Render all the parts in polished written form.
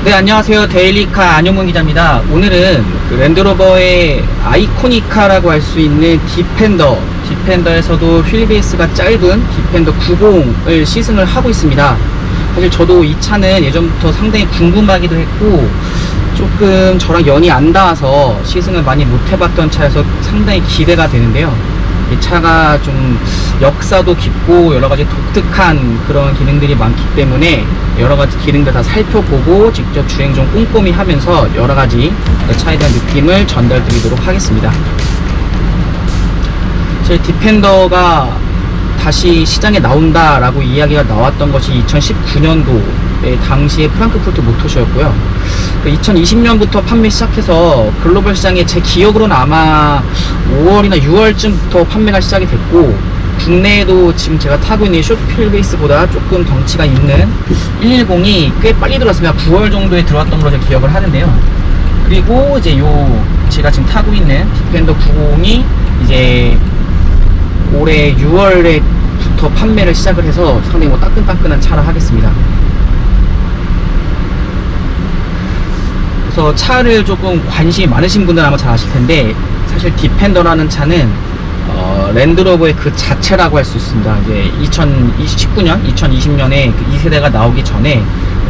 네, 안녕하세요. 데일리카 안용문 기자입니다. 오늘은 그 랜드로버의 아이코니카라고 할 수 있는 디펜더에서도 휠베이스가 짧은 디펜더 90을 시승을 하고 있습니다. 사실 저도 이 차는 예전부터 상당히 궁금하기도 했고 조금 저랑 연이 안 닿아서 시승을 많이 못 해봤던 차여서 상당히 기대가 되는데요. 이 차가 좀 역사도 깊고 여러가지 독특한 그런 기능들이 많기 때문에 여러가지 기능들 다 살펴보고 직접 주행 좀 꼼꼼히 하면서 여러가지 차에 대한 느낌을 전달 드리도록 하겠습니다. 제 디펜더가 다시 시장에 나온다 라고 이야기가 나왔던 것이 2019년도에 당시에 프랑크푸르트 모터쇼였고요. 2020년부터 판매 시작해서 글로벌 시장에 제 기억으로는 아마 5월이나 6월쯤부터 판매가 시작이 됐고, 국내에도 지금 제가 타고 있는 숏휠베이스보다 조금 덩치가 있는 110이 꽤 빨리 들어왔습니다. 9월 정도에 들어왔던 걸로 제가 기억을 하는데요. 그리고 이제 제가 지금 타고 있는 디펜더 90이 이제 올해 6월에부터 판매를 시작을 해서 상당히 따끈따끈한 차라 하겠습니다. 그래서 차를 조금 관심이 많으신 분들은 아마 잘 아실 텐데, 사실 디펜더라는 차는 랜드로버의 그 자체라고 할 수 있습니다. 이제 2019년, 2020년에 그 2세대가 나오기 전에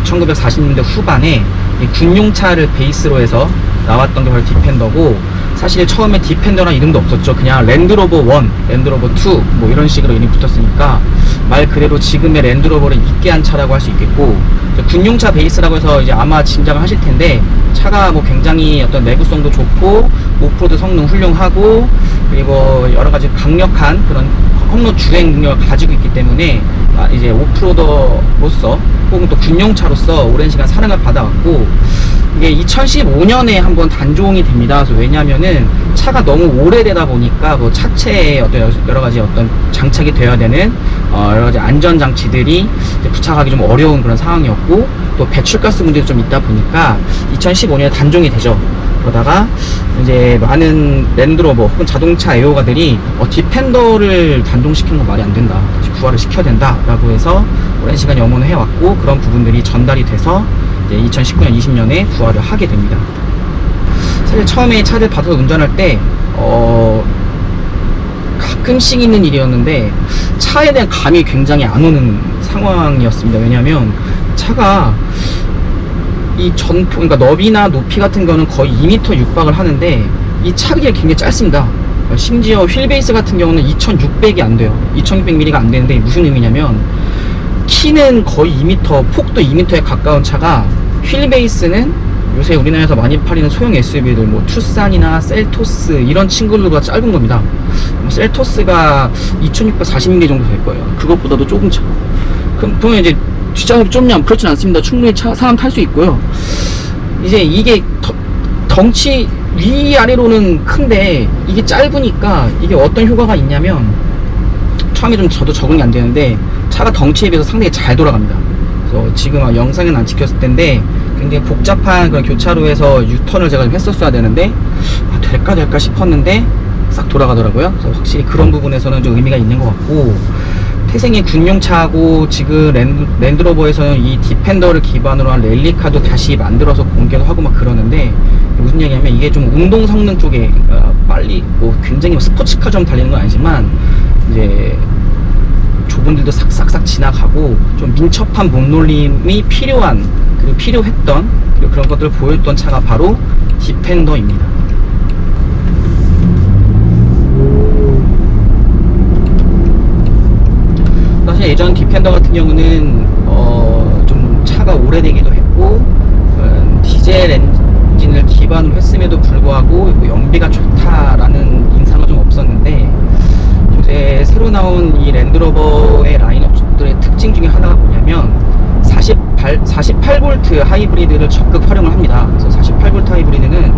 1940년대 후반에 군용차를 베이스로 해서 나왔던 게 바로 디펜더고, 사실 처음에 디펜더라는 이름도 없었죠. 그냥 랜드로버 1, 랜드로버 2 뭐 이런 식으로 이름이 붙었으니까 말 그대로 지금의 랜드로버를 잇게 한 차라고 할 수 있겠고, 군용차 베이스라고 해서 이제 아마 짐작을 하실 텐데, 차가 뭐 굉장히 어떤 내구성도 좋고 오프로드 성능 훌륭하고 그리고 여러 가지 강력한 그런 험로 주행 능력을 가지고 있기 때문에 이제 오프로더로서 혹은 또 군용차로서 오랜 시간 사랑을 받아왔고, 이게 2015년에 한번 단종이 됩니다. 그래서 왜냐면은 차가 너무 오래되다 보니까 그 차체에 어떤 여러 가지 어떤 장착이 되어야 되는 여러 가지 안전 장치들이 부착하기 좀 어려운 그런 상황이었고, 또 배출가스 문제도 좀 있다 보니까 2015년에 단종이 되죠. 그러다가 이제 많은 랜드로버 혹은 자동차 애호가들이 디펜더를 단종시키는 건 말이 안 된다, 다시 부활을 시켜야 된다 라고 해서 오랜 시간 염원을 해왔고, 그런 부분들이 전달이 돼서 이제 2019년 20년에 부활을 하게 됩니다. 사실 처음에 차를 받아서 운전할 때 가끔씩 있는 일이었는데 차에 대한 감이 굉장히 안 오는 상황이었습니다. 왜냐하면 차가 그러니까 너비나 높이 같은 거는 거의 2m 육박을 하는데 이 차 길이가 굉장히 짧습니다. 심지어 휠베이스 같은 경우는 2600이 안 돼요. 2600mm가 안 되는데 무슨 의미냐면 키는 거의 2m, 폭도 2m에 가까운 차가 휠베이스는 요새 우리나라에서 많이 팔리는 소형 SUV들 뭐 투싼이나 셀토스 이런 친구들보다 짧은 겁니다. 셀토스가 2640mm 정도 될 거예요. 그것보다도 조금 차. 그럼 보면 이제 뒷좌석이 좁냐? 그렇진 않습니다. 충분히 사람 탈 수 있고요. 이제 이게 덩치 위아래로는 큰데 이게 짧으니까 이게 어떤 효과가 있냐면, 처음에 좀 저도 적응이 안 되는데 차가 덩치에 비해서 상당히 잘 돌아갑니다. 그래서 지금 영상에는 안 찍혔을 텐데 굉장히 복잡한 그런 교차로에서 유턴을 제가 좀 했었어야 되는데 될까 싶었는데 싹 돌아가더라고요. 그래서 확실히 그런 부분에서는 좀 의미가 있는 것 같고, 태생의 군용차하고 지금 랜드로버에서는 이 디펜더를 기반으로 한 랠리카도 다시 만들어서 공개도 하고 막 그러는데, 무슨 얘기냐면 이게 좀 운동 성능 쪽에, 그러니까 빨리 뭐 굉장히 스포츠카처럼 달리는 건 아니지만 이제 좁은 길도 싹싹싹 지나가고 좀 민첩한 몸놀림이 필요한, 그리고 필요했던, 그리고 그런 것들을 보였던 차가 바로 디펜더입니다. 사실 예전 디펜더 같은 경우는 좀 차가 오래되기도 했고 디젤 엔진을 기반으로 했음에도 불구하고 연비가 좋다라는 인상은 좀 없었는데, 요새 새로 나온 이 랜드로버의 라인업들의 특징 중에 하나가 뭐냐면 48V 하이브리드를 적극 활용을 합니다. 그래서 48V 하이브리드는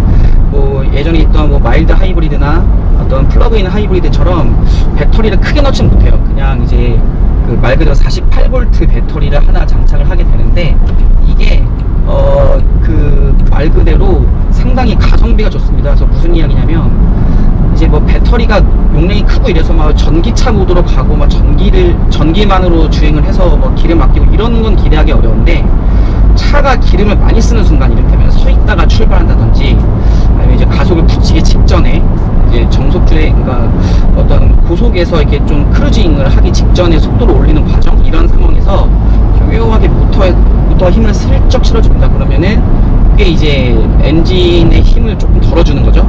뭐 예전에 있던 뭐 마일드 하이브리드나 어떤 플러그인 하이브리드처럼 배터리를 크게 넣지 못해요. 그냥 이제 그 말 그대로 48V 배터리를 하나 장착을 하게 되는데, 이게 그 말 그대로 상당히 가성비가 좋습니다. 그래서 무슨 이야기냐면, 이제 뭐 배터리가 용량이 크고 이래서 막 전기차 모드로 가고 막 전기만으로 주행을 해서 뭐 기름 아끼고 이런 건 기대하기 어려운데, 차가 기름을 많이 쓰는 순간, 이를테면 서 있다가 출발한다든지, 아니면 이제 가속을 붙이기 직전에 이제 정속주행, 그러니까 어떤 고속에서 이렇게 좀 크루징을 하기 직전에 속도를 올리는 과정, 이런 상황에서 교묘하게 모터에 힘을 슬쩍 실어줍니다. 그러면은 그게 이제 엔진의 힘을 조금 덜어주는 거죠.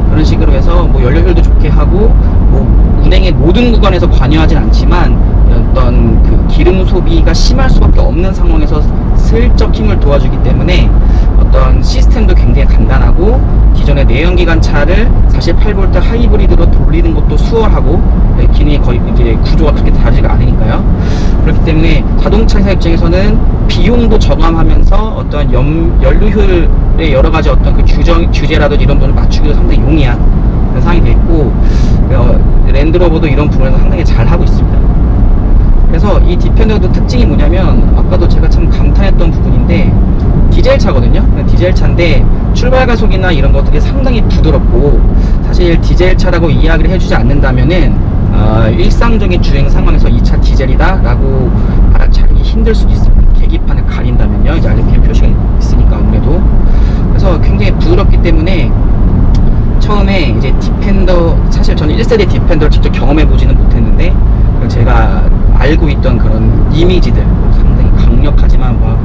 그런 식으로 해서 뭐 연료 효율도 좋게 하고, 뭐 운행의 모든 구간에서 관여하진 않지만 어떤 그 기름 소비가 심할 수밖에 없는 상황에서 슬쩍 힘을 도와주기 때문에 어떤 시스템도 굉장히 간단하고, 기존의 내연기관 차를 48V 하이브리드로 돌리는 것도 수월하고, 기능이 거의 이제 구조가 그렇게 다르지가 않으니까요. 그렇기 때문에 자동차 회사 입장에서는 비용도 저감하면서 어떤 연료 효율의 여러 가지 어떤 그 규제라든지 이런 부분을 맞추기도 상당히 용이한 그런 상황이 됐고, 랜드로버도 이런 부분에서 상당히 잘 하고 있습니다. 그래서 이 디펜더도 특징이 뭐냐면, 아까도 제가 참 감탄했던 부분인데, 디젤 차거든요. 디젤 차인데 출발 가속이나 이런 것들이 상당히 부드럽고, 사실 디젤 차라고 이야기를 해주지 않는다면은 일상적인 주행 상황에서 이 차 디젤이다 라고 알아차리기 힘들 수도 있습니다. 계기판을 가린다면요, 이제 RPM 표시가 있으니까 아무래도. 그래서 굉장히 부드럽기 때문에 처음에 이제 디펜더, 사실 저는 1세대 디펜더를 직접 경험해 보지는 못했는데, 제가 알고 있던 그런 이미지들, 상당히 강력하지만 막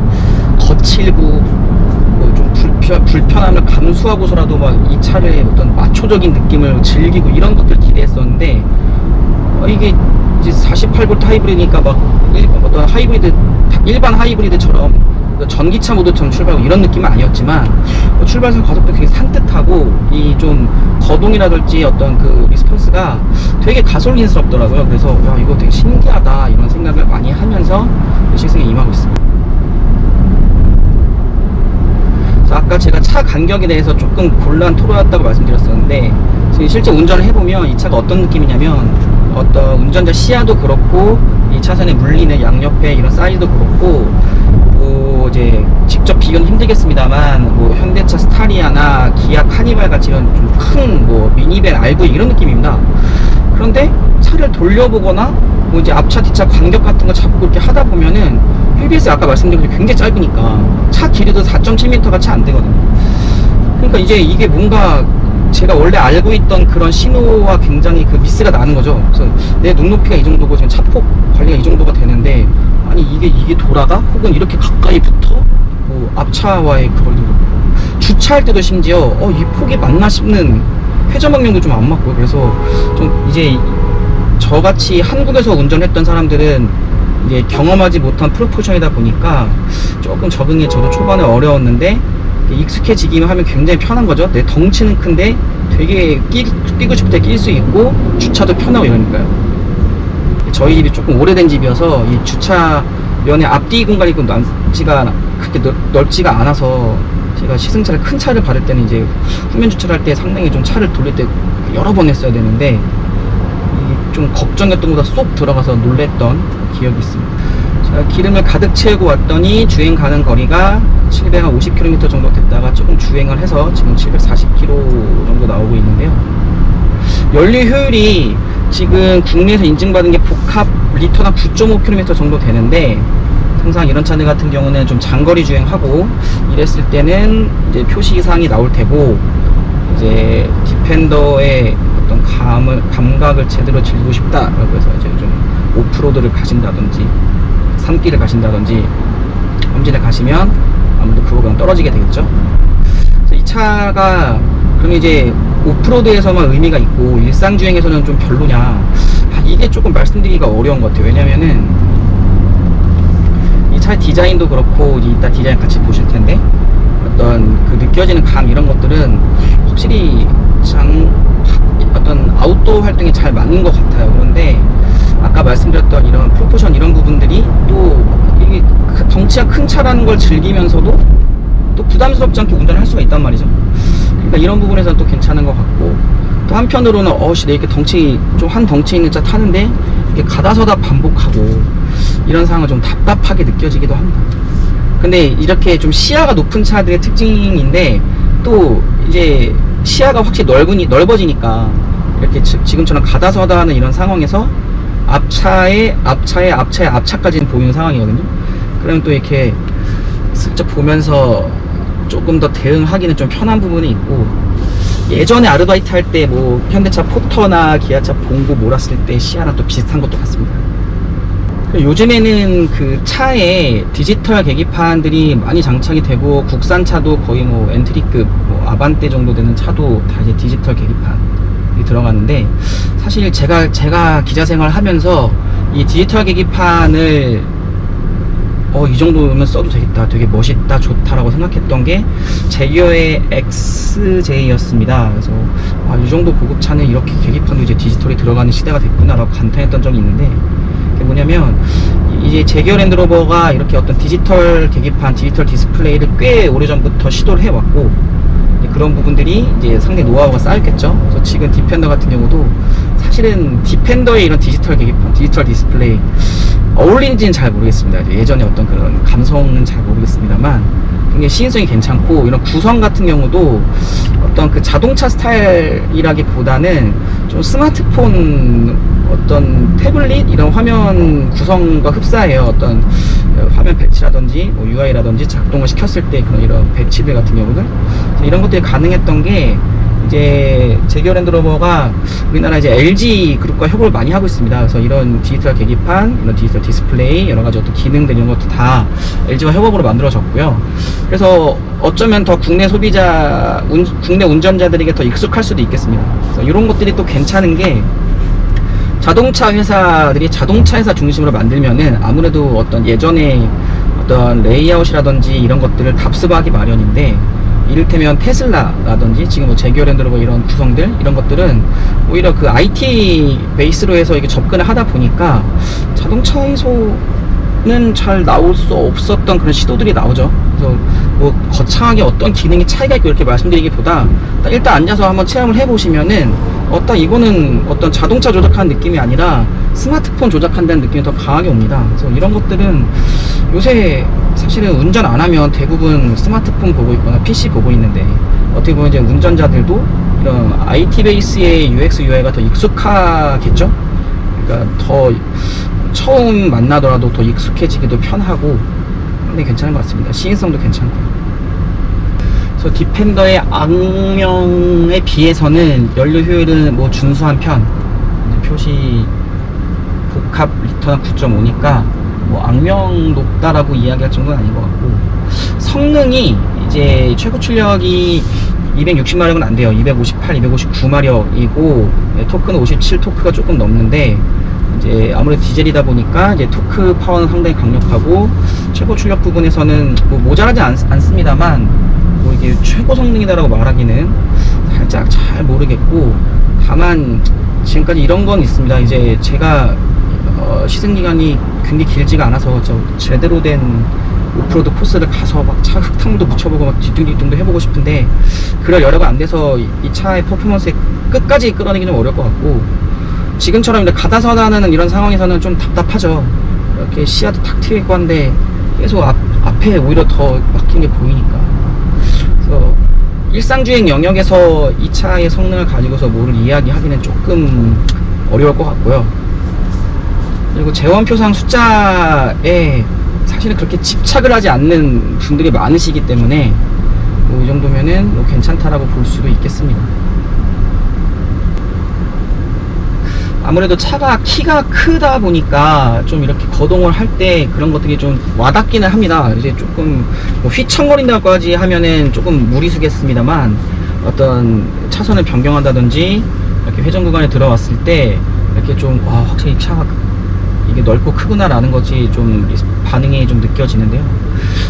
거칠고 뭐 좀 불편함을 감수하고서라도 막 이 차를 어떤 마초적인 느낌을 즐기고 이런 것들 기대했었는데, 이게 이제 48V 하이브리드니까 막 어떤 하이브리드, 일반 하이브리드처럼 전기차 모드처럼 출발하고 이런 느낌은 아니었지만, 출발선 가속도 굉장히 산뜻하고, 이 좀 거동이라든지 어떤 그 리스폰스가 되게 가솔린스럽더라고요. 그래서 야, 이거 되게 신기하다 이런 생각을 많이 하면서 시승에 임하고 있습니다. 그래서 아까 제가 차 간격에 대해서 조금 곤란 토로였다고 말씀드렸었는데, 실제 운전을 해보면 이 차가 어떤 느낌이냐면, 어떤 운전자 시야도 그렇고, 이 차선에 물리는 양옆에 이런 사이즈도 그렇고, 뭐 이제 직접 비교는 힘들겠습니다만, 뭐 현대차 스타리아나 기아 카니발 같이 이런 좀 큰 뭐 미니밴 RV 이런 느낌입니다. 그런데 차를 돌려보거나 뭐 이제 앞차 뒤차 간격 같은 거 잡고 이렇게 하다 보면은, 휠베이스 아까 말씀드린 것처럼 굉장히 짧으니까 차 길이도 4.7m가 채 안 되거든요. 그러니까 이제 이게 뭔가 제가 원래 알고 있던 그런 신호와 굉장히 그 미스가 나는 거죠. 그래서 내 눈높이가 이 정도고 지금 차폭 관리가 이 정도가 되는데, 아니 이게 돌아가? 혹은 이렇게 가까이 붙어? 뭐 앞차와의 그걸도 그렇고, 주차할 때도 심지어 이 폭이 맞나 싶는 회전 방향도 좀 안 맞고, 그래서 좀 이제 저같이 한국에서 운전했던 사람들은 이제 경험하지 못한 프로포션이다 보니까 조금 적응이 저도 초반에 어려웠는데, 익숙해지기만 하면 굉장히 편한 거죠. 내 덩치는 큰데 되게 끼고 싶을 때 낄 수 있고, 주차도 편하고 이러니까요. 저희 집이 조금 오래된 집이어서 이 주차면에 앞뒤 공간이 남지가 그렇게 넓지가 않아서, 제가 시승차를 큰 차를 받을 때는 이제 후면 주차를 할 때 상당히 좀 차를 돌릴 때 여러 번 했어야 되는데, 이게 좀 걱정했던 것보다 쏙 들어가서 놀랬던 기억이 있습니다. 자, 기름을 가득 채우고 왔더니 주행 가는 거리가 750km 정도 됐다가 조금 주행을 해서 지금 740km 정도 나오고 있는데요. 연료 효율이 지금 국내에서 인증받은 게 복합 리터당 9.5km 정도 되는데, 항상 이런 차들 같은 경우는 좀 장거리 주행하고 이랬을 때는 이제 표시사항이 나올 테고, 이제 디펜더의 어떤 감각을 제대로 즐기고 싶다라고 해서 이제 좀 오프로드를 가신다든지 산길을 가신다든지 험진을 가시면 아무래도 그거보다는 떨어지게 되겠죠. 그래서 이 차가 그럼 이제 오프로드에서만 의미가 있고 일상 주행에서는 좀 별로냐, 이게 조금 말씀드리기가 어려운 것 같아요. 왜냐면은 이 차의 디자인도 그렇고, 이따 디자인 같이 보실 텐데, 어떤 그 느껴지는 감 이런 것들은 확실히 어떤 아웃도어 활동에 잘 맞는 것 같아요. 그런데 아까 말씀드렸던 이런 프로포션 이런 부분들이 또 이게 덩치가 큰 차라는 걸 즐기면서도 또 부담스럽지 않게 운전을 할 수가 있단 말이죠. 그러니까 이런 부분에서는 또 괜찮은 것 같고, 또 한편으로는 내 이렇게 덩치 좀 한 덩치 있는 차 타는데 이렇게 가다서다 반복하고 이런 상황은 좀 답답하게 느껴지기도 합니다. 근데 이렇게 좀 시야가 높은 차들의 특징인데, 또 이제 시야가 확실히 넓어지니까 이렇게 지금처럼 가다서다 하는 이런 상황에서 앞차의 앞차까지는 보이는 상황이거든요. 그러면 또 이렇게 슬쩍 보면서 조금 더 대응하기는 좀 편한 부분이 있고, 예전에 아르바이트 할 때 뭐 현대차 포터나 기아차 봉고 몰았을 때 시야랑 또 비슷한 것도 같습니다. 요즘에는 그 차에 디지털 계기판들이 많이 장착이 되고, 국산차도 거의 뭐 엔트리급 뭐 아반떼 정도 되는 차도 다 이제 디지털 계기판이 들어가는데, 사실 제가 기자 생활 하면서 이 디지털 계기판을 이 정도면 써도 되겠다, 되게 멋있다, 좋다라고 생각했던 게 제기어의 XJ였습니다. 그래서 이 정도 고급차는 이렇게 계기판도 이제 디지털이 들어가는 시대가 됐구나라고 감탄했던 적이 있는데, 그게 뭐냐면 이제 제기어 랜드로버가 이렇게 어떤 디지털 계기판, 디지털 디스플레이를 꽤 오래전부터 시도를 해왔고, 그런 부분들이 이제 상당히 노하우가 쌓였겠죠. 그래서 지금 디펜더 같은 경우도 사실은 디펜더의 이런 디지털 계기판, 디지털 디스플레이 어울리는지는 잘 모르겠습니다. 예전에 어떤 그런 감성은 잘 모르겠습니다만 굉장히 시인성이 괜찮고, 이런 구성 같은 경우도 어떤 그 자동차 스타일이라기보다는 좀 스마트폰 어떤 태블릿 이런 화면 구성과 흡사해요. 어떤 화면 배치라든지 뭐 UI라든지 작동을 시켰을 때 그런 이런 배치들 같은 경우들, 이런 것들이 가능했던 게 이제 제기어 랜드로버가 우리나라 이제 LG 그룹과 협업을 많이 하고 있습니다. 그래서 이런 디지털 계기판, 이런 디지털 디스플레이, 여러 가지 어떤 기능들 이런 것도 다 LG와 협업으로 만들어졌고요. 그래서 어쩌면 더 국내 소비자, 국내 운전자들에게 더 익숙할 수도 있겠습니다. 그래서 이런 것들이 또 괜찮은 게, 자동차 회사들이 자동차 회사 중심으로 만들면은 아무래도 어떤 예전에 어떤 레이아웃이라든지 이런 것들을 답습하기 마련인데, 이를테면 테슬라라든지 지금 뭐 제기어 랜드로버 이런 구성들, 이런 것들은 오히려 그 IT 베이스로 해서 이게 접근을 하다 보니까 자동차에서는 잘 나올 수 없었던 그런 시도들이 나오죠. 그래서 뭐 거창하게 어떤 기능이 차이가 있고 이렇게 말씀드리기보다 일단 앉아서 한번 체험을 해보시면은 이거는 어떤 자동차 조작하는 느낌이 아니라 스마트폰 조작한다는 느낌이 더 강하게 옵니다. 그래서 이런 것들은 요새 사실은 운전 안 하면 대부분 스마트폰 보고 있거나 PC 보고 있는데, 어떻게 보면 이제 운전자들도 이런 IT 베이스의 UX, UI가 더 익숙하겠죠? 그러니까 더 처음 만나더라도 더 익숙해지기도 편하고, 근데 괜찮은 것 같습니다. 시인성도 괜찮고요. 그래서 디펜더의 악명에 비해서는 연료 효율은 뭐 준수한 편, 표시 복합 리터는 9.5니까 뭐 악명 높다라고 이야기할 정도는 아닌 것 같고, 성능이 이제 최고 출력이 260마력은 안 돼요. 258, 259마력이고 토크는 57 토크가 조금 넘는데, 이제 아무래도 디젤이다 보니까 이제 토크 파워는 상당히 강력하고, 최고 출력 부분에서는 뭐 모자라지 않습니다만 뭐 이게 최고 성능이다라고 말하기는 살짝 잘 모르겠고, 다만 지금까지 이런 건 있습니다. 이제 제가 시승기간이 굉장히 길지가 않아서 제대로 된 오프로드 코스를 가서 막 차 흙탕도 묻혀보고 막 뒤뚱뒤뚱도 해보고 싶은데, 그럴 여력은 안 돼서 이 차의 퍼포먼스에 끝까지 끌어내기 좀 어려울 것 같고, 지금처럼 이제 가다 서다 하는 이런 상황에서는 좀 답답하죠. 이렇게 시야도 탁 트이고 한데 계속 앞에 오히려 더 막힌 게 보이니까. 그래서 일상주행 영역에서 이 차의 성능을 가지고서 뭐를 이야기하기는 조금 어려울 것 같고요. 그리고 재원표상 숫자에 사실은 그렇게 집착을 하지 않는 분들이 많으시기 때문에 뭐 이 정도면은 뭐 괜찮다라고 볼 수도 있겠습니다. 아무래도 차가 키가 크다 보니까 좀 이렇게 거동을 할 때 그런 것들이 좀 와닿기는 합니다. 이제 조금 뭐 휘청거린다고까지 하면은 조금 무리수겠습니다만, 어떤 차선을 변경한다든지 이렇게 회전 구간에 들어왔을 때 이렇게 좀 확실히 차가 이게 넓고 크구나라는 것이 좀 반응이 좀 느껴지는데요.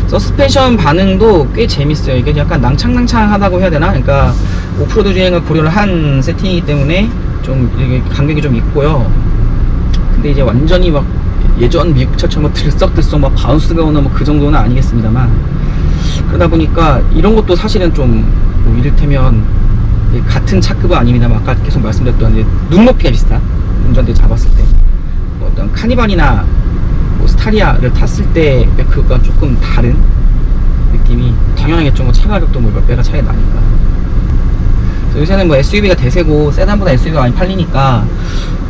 서스펜션 반응도 꽤 재밌어요. 이게 약간 낭창낭창하다고 해야 되나? 그러니까 오프로드 주행을 고려를 한 세팅이기 때문에 좀 이게 간격이 좀 있고요. 근데 이제 완전히 막 예전 미국차처럼 뭐 들썩들썩 막 바운스가 오는 뭐 그 정도는 아니겠습니다만, 그러다 보니까 이런 것도 사실은 좀 뭐 이를테면 같은 차급은 아닙니다만 아까 계속 말씀드렸던 이제 눈높이가 비슷한 운전대 잡았을 때 뭐 어떤 카니발이나 뭐 스타리아를 탔을 때 그거가 조금 다른 느낌이 당연하겠죠. 뭐 차 가격도 뭐 몇 배가 차이 나니까. 요새는 뭐 SUV가 대세고 세단보다 SUV가 많이 팔리니까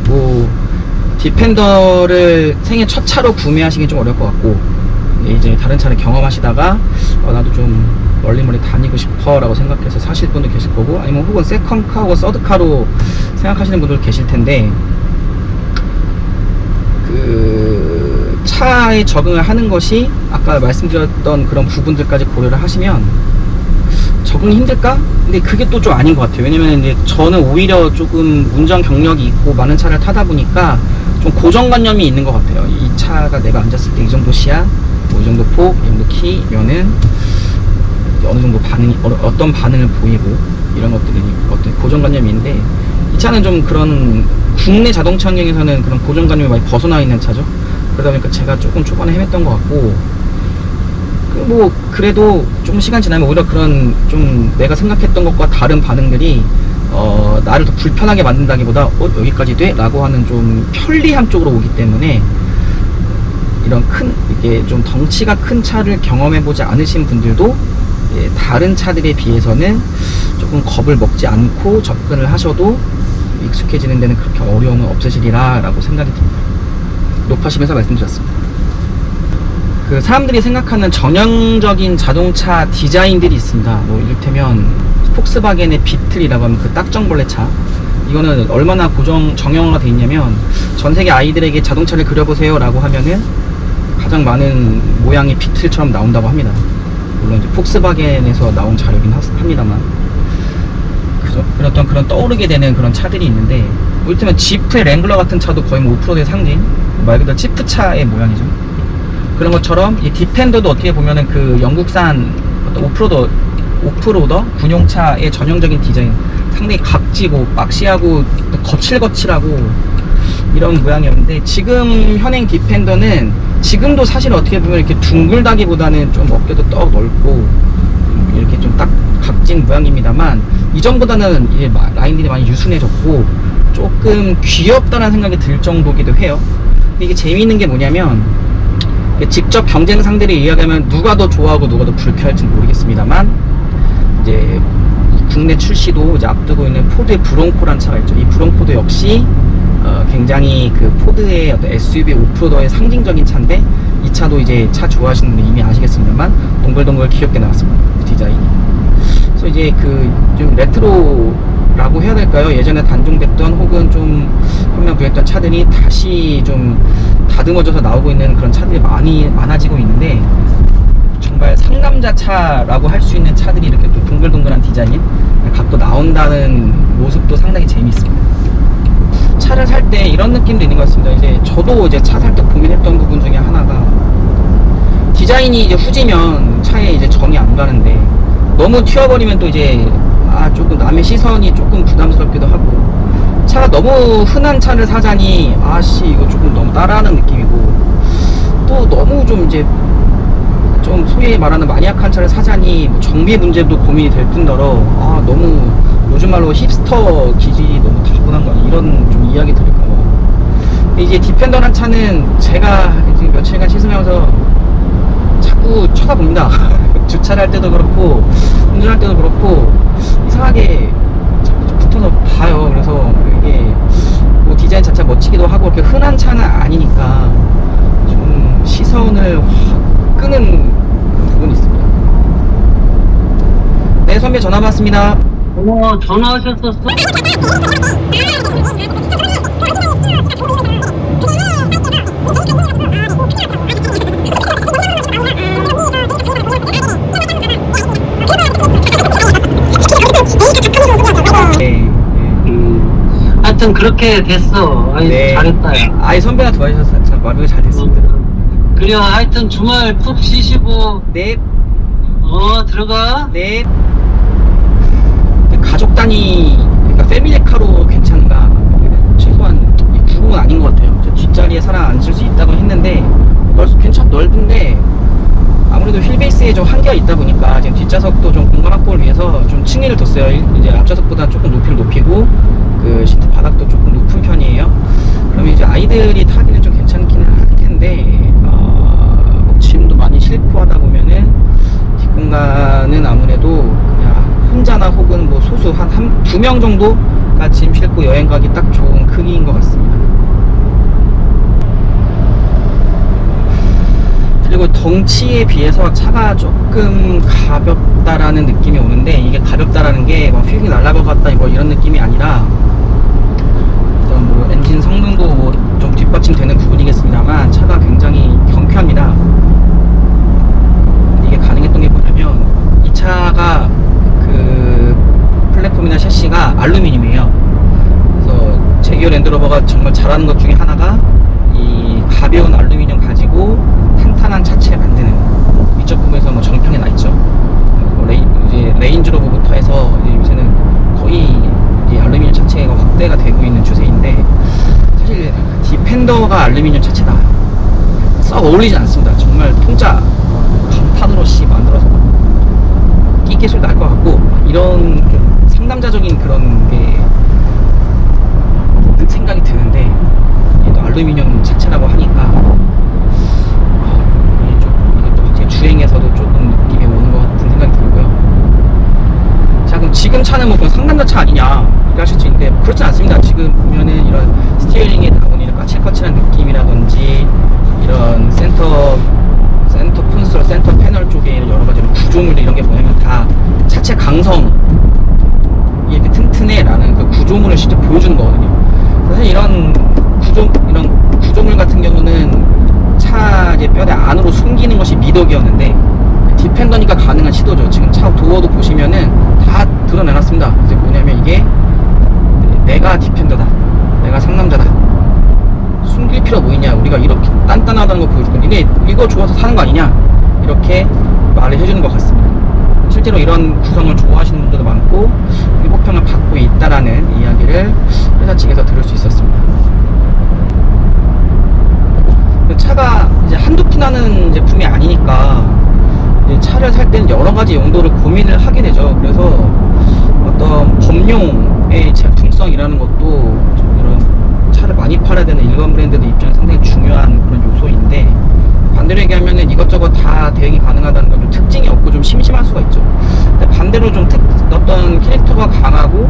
뭐 디펜더를 생애 첫 차로 구매하시기 좀 어려울 것 같고, 이제 다른 차를 경험하시다가 나도 좀 멀리 다니고 싶어 라고 생각해서 사실 분도 계실 거고, 아니면 혹은 세컨카 혹은 서드카로 생각하시는 분들 계실 텐데, 그 차에 적응을 하는 것이 아까 말씀드렸던 그런 부분들까지 고려를 하시면 적응이 힘들까? 근데 그게 또 좀 아닌 것 같아요. 왜냐면 이제 저는 오히려 조금 운전 경력이 있고 많은 차를 타다 보니까 좀 고정관념이 있는 것 같아요. 이 차가 내가 앉았을 때 이 정도 시야, 뭐 이 정도 폭, 이 정도 키면은 어느 정도 반응이, 어떤 반응을 보이고, 이런 것들이 어떤 고정관념이 있는데, 이 차는 좀 그런 국내 자동차 환경에서는 그런 고정관념이 많이 벗어나 있는 차죠. 그러다 보니까 제가 조금 초반에 헤맸던 것 같고, 뭐 그래도 좀 시간 지나면 오히려 그런 좀 내가 생각했던 것과 다른 반응들이 나를 더 불편하게 만든다기보다 여기까지 돼? 라고 하는 좀 편리함 쪽으로 오기 때문에, 이런 이게 좀 덩치가 큰 차를 경험해보지 않으신 분들도 다른 차들에 비해서는 조금 겁을 먹지 않고 접근을 하셔도 익숙해지는 데는 그렇게 어려움은 없으시리라 라고 생각이 듭니다. 높아심에서 말씀드렸습니다. 그 사람들이 생각하는 전형적인 자동차 디자인들이 있습니다. 뭐 이를테면 폭스바겐의 비틀이라고 하면 그 딱정벌레 차, 이거는 얼마나 정형화가 되어 있냐면, 전 세계 아이들에게 자동차를 그려보세요 라고 하면은 가장 많은 모양의 비틀처럼 나온다고 합니다. 물론 이제 폭스바겐에서 나온 자료긴 합니다만, 그런 떠오르게 되는 그런 차들이 있는데, 뭐 이를테면 지프의 랭글러 같은 차도 거의 뭐 오프로드의 상징, 말 그대로 지프차의 모양이죠. 그런 것처럼 이 디펜더도 어떻게 보면은 그 영국산 어떤 오프로더 군용차의 전형적인 디자인, 상당히 각지고 박시하고 거칠거칠하고 이런 모양이었는데, 지금 현행 디펜더는 지금도 사실 어떻게 보면 이렇게 둥글다기보다는 좀 어깨도 떡 넓고 이렇게 좀 딱 각진 모양입니다만, 이전보다는 이제 라인들이 많이 유순해졌고 조금 귀엽다는 생각이 들 정도기도 해요. 근데 이게 재미있는 게 뭐냐면, 직접 경쟁 상대를 이야기하면 누가 더 좋아하고 누가 더 불쾌할지는 모르겠습니다만, 이제 국내 출시도 이제 앞두고 있는 포드의 브롱코라는 차가 있죠. 이 브롱코도 역시 굉장히 그 포드의 어떤 SUV 오프로더의 상징적인 차인데, 이 차도 이제 차 좋아하시는 분들 이미 아시겠습니다만 동글동글 귀엽게 나왔습니다. 디자인이. 그래서 이제 그 좀 레트로라고 해야 될까요? 예전에 단종됐던 혹은 좀 혁명부했던 차들이 다시 좀 다듬어져서 나오고 있는 그런 차들이 많아지고 있는데, 정말 상남자 차라고 할 수 있는 차들이 이렇게 또 동글동글한 디자인 갖고 나온다는 모습도 상당히 재미있습니다. 차를 살 때 이런 느낌도 있는 것 같습니다. 이제 저도 이제 차 살 때 고민했던 부분 중에 하나가, 디자인이 이제 후지면 차에 이제 정이 안 가는데, 너무 튀어버리면 또 이제 조금 남의 시선이 조금 부담스럽기도 하고, 차가 너무 흔한 차를 사자니 이거 조금 너무 따라하는 느낌이고, 또 너무 좀 이제 좀 소위 말하는 마니악한 차를 사자니 뭐 정비 문제도 고민이 될 뿐더러 너무 요즘 말로 힙스터 기질이 너무 타고난 거 아니야, 이런 좀 이야기 들을까봐. 이제 디펜더란 차는 제가 지금 며칠간 시승하면서 자꾸 쳐다봅니다. 주차를 할 때도 그렇고 운전할 때도 그렇고 이상하게 자꾸 붙어서 봐요. 그래서 이게 뭐 디자인 자체가 멋지기도 하고 이렇게 흔한 차는 아니니까 좀 시선을 확 끄는 부분이 있습니다. 네, 선배 전화 받았습니다. 전화하셨었어? 네. 하여튼 그렇게 됐어. 네. 잘했다, 야. 선배가 도와주셔서 참 마무리가 잘 됐습니다. 그래, 하여튼 주말 푹 쉬시고. 네. 들어가. 네. 가족 단위, 그러니까 패밀리카로 괜찮은가? 최소한 이 구공은 아닌 것 같아요. 저 뒷자리에 사람 앉을 수 있다고 했는데 넓은데 아무래도 휠베이스에 좀 한계가 있다 보니까 지금 뒷좌석도 좀 공간 확보를 위해서 좀 층위를 뒀어요. 이제 앞좌석보다 조금 높이를 높이고 그 시트 바닥도 조금 높은 편이에요. 그러면 이제 아이들이 타기는 좀 괜찮기는 할 텐데 짐도 많이 싣고 하다 보면은 뒷공간은 아무래도 그냥 혼자나 혹은 뭐 소수 한 2명 정도가 짐 싣고 여행 가기 딱 좋은 크기인 것 같습니다. 그리고 덩치에 비해서 차가 조금 가볍다라는 느낌이 오는데, 이게 가볍다라는 게 막 휙 날아갈 것 같다 뭐 이런 느낌이 아니라, 일단 뭐 엔진 성능도 뭐 좀 뒷받침되는 부분이겠습니다만 차가 굉장히 경쾌합니다. 이게 가능했던 게 뭐냐면, 이 차가 그 플랫폼이나 샤시가 알루미늄이에요. 그래서 제기어 랜드로버가 정말 잘하는 것 중에 하나가 이 가벼운 알루미늄 가지고 탄탄한 차체 만드는, 위쪽 부분에서 뭐 정평에 나 있죠. 뭐 이제 레인지로버부터 해서 이제 요새는 거의 이제 알루미늄 차체가 확대가 되고 있는 추세인데, 사실 디펜더가 알루미늄 차체다 썩 어울리지 않습니다. 정말 통짜 강판으로 만들어서 끼게 소리 날 것 같고, 이런 좀 상남자적인 그런 게 생각이 드는데, 얘도 알루미늄 자체라고 하니까 이게 또 확실히 주행에서도 조금 느낌이 오는 것 같은 생각이 들고요. 자, 그럼 지금 차는 뭐 상남자 차 아니냐 이렇게 하실 수 있는데, 그렇진 않습니다. 지금 보면은 이런 스티어링에 나오는 이런 까칠까칠한 느낌이라든지, 이런 센터 콘솔, 센터 패널 쪽에 여러 가지 구조물들 이런 게 뭐냐면 다 차체 강성, 이렇게 튼튼해 라는 그 구조물을 직접 보여주는 거거든요. 사실 이런 구조물 같은 경우는 차 이제 뼈대 안으로 숨기는 것이 미덕이었는데, 디펜더니까 가능한 시도죠. 지금 차 도어도 보시면은 다 드러내놨습니다. 이제 뭐냐면 이게 내가 디펜더다, 내가 상남자다, 숨길 필요 뭐 있냐, 우리가 이렇게 단단하다는 거 보여줄 건데, 니네 이거 좋아서 사는 거 아니냐, 이렇게 말을 해주는 것 같습니다. 실제로 이런 구성을 좋아하시는 분들도 많고 호평을 받고 있다라는 이야기를 회사 측에서 들을 수 있었습니다. 차가 이제 한두 푼 하는 제품이 아니니까 이제 차를 살 때는 여러 가지 용도를 고민을 하게 되죠. 그래서 어떤 범용의 제품성이라는 것도 이런 차를 많이 팔아야 되는 일반 브랜드들 입장에서 상당히 중요한 그런 요소인데, 반대로 얘기하면은 이것저것 다 대응이 가능하다는 건 좀 특징이 없고 좀 심심할 수가 있죠. 근데 반대로 좀 어떤 캐릭터가 강하고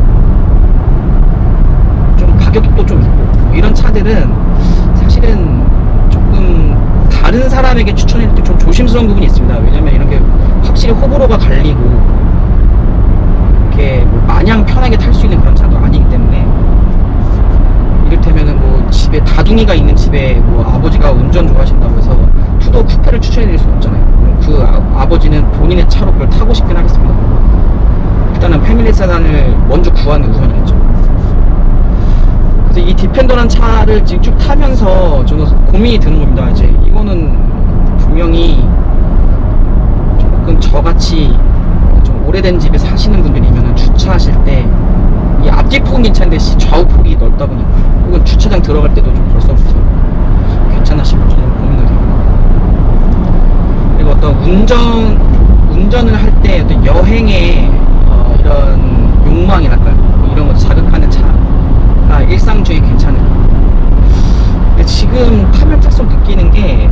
좀 가격도 좀 있고, 이런 차들은 사실은 조금 다른 사람에게 추천할 때 좀 조심스러운 부분이 있습니다. 왜냐면 이런 게 확실히 호불호가 갈리고 이렇게 뭐 마냥 편하게 탈 수 있는 그런 차도 아니기 때문에, 이를테면은 뭐 집에 다둥이가 있는 집에 뭐 아버지가 운전 좋아하신다고 해서 투도 쿠페를 추천해 드릴 수 없잖아요. 그 아버지는 본인의 차로 그걸 타고 싶긴 하겠습니다. 일단은 패밀리 세단을 먼저 구하는 우선이겠죠. 그래서 이 디펜더라는 차를 지금 쭉 타면서 저는 고민이 드는 겁니다. 이제 이거는 분명히 조금 저같이 좀 오래된 집에 사시는 분들이면 주차하실 때 이 앞뒤 폭은 괜찮은데 좌우 폭이 넓다 보니까, 혹은 주차장 들어갈 때도 좀 벌써부터 괜찮나 싶어 저는 고민을 해요. 그리고 어떤 운전을 할 때 어떤 여행의 이런 욕망이랄까요, 뭐 이런 거 자극하는 차가 일상 중에 괜찮은. 근데 지금 타면 탈수록 느끼는 게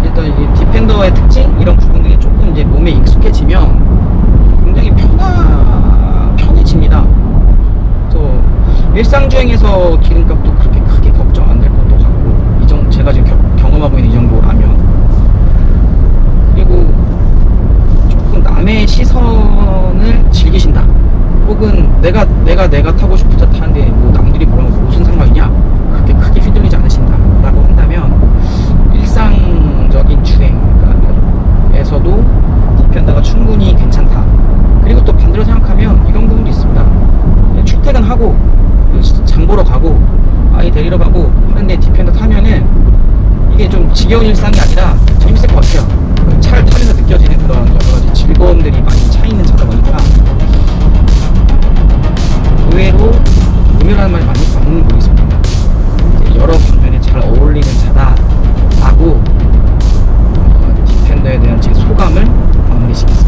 일단 이 디펜더의 특징, 이런 부분들이 조금 이제 몸에 익숙해지면 굉장히 편해집니다. 그래서 일상주행에서 기름값도 그렇게 크게 걱정 안 될 것도 같고, 제가 지금 경험하고 있는 이 정도라면. 그리고 조금 남의 시선을 즐기신다, 혹은 내가 타고 싶은 차 타는데 뭐 남들이 뭐라고 무슨 상관이냐, 그렇게 크게 휘둘리지 않으신다 라고 한다면, 일상적인 주행에서도 디펜더가 충분히 괜찮다. 그리고 또 반대로 생각하면 이런 부분도 있습니다. 출퇴근하고 장 보러 가고 아이 데리러 가고 하는데 디펜더 타면은 이게 좀 지겨운 일상이 아니라 재밌을 것 같아요. 차를 타면서 느껴지는 그런 여러 가지 즐거움들이 많이 차 있는 차다 보니까 의외로 의외라는 말이 많이 맞는 거 있습니다. 여러 방면에 잘 어울리는 차다라고 디펜더에 대한 제 소감을 마무리시켰습니다.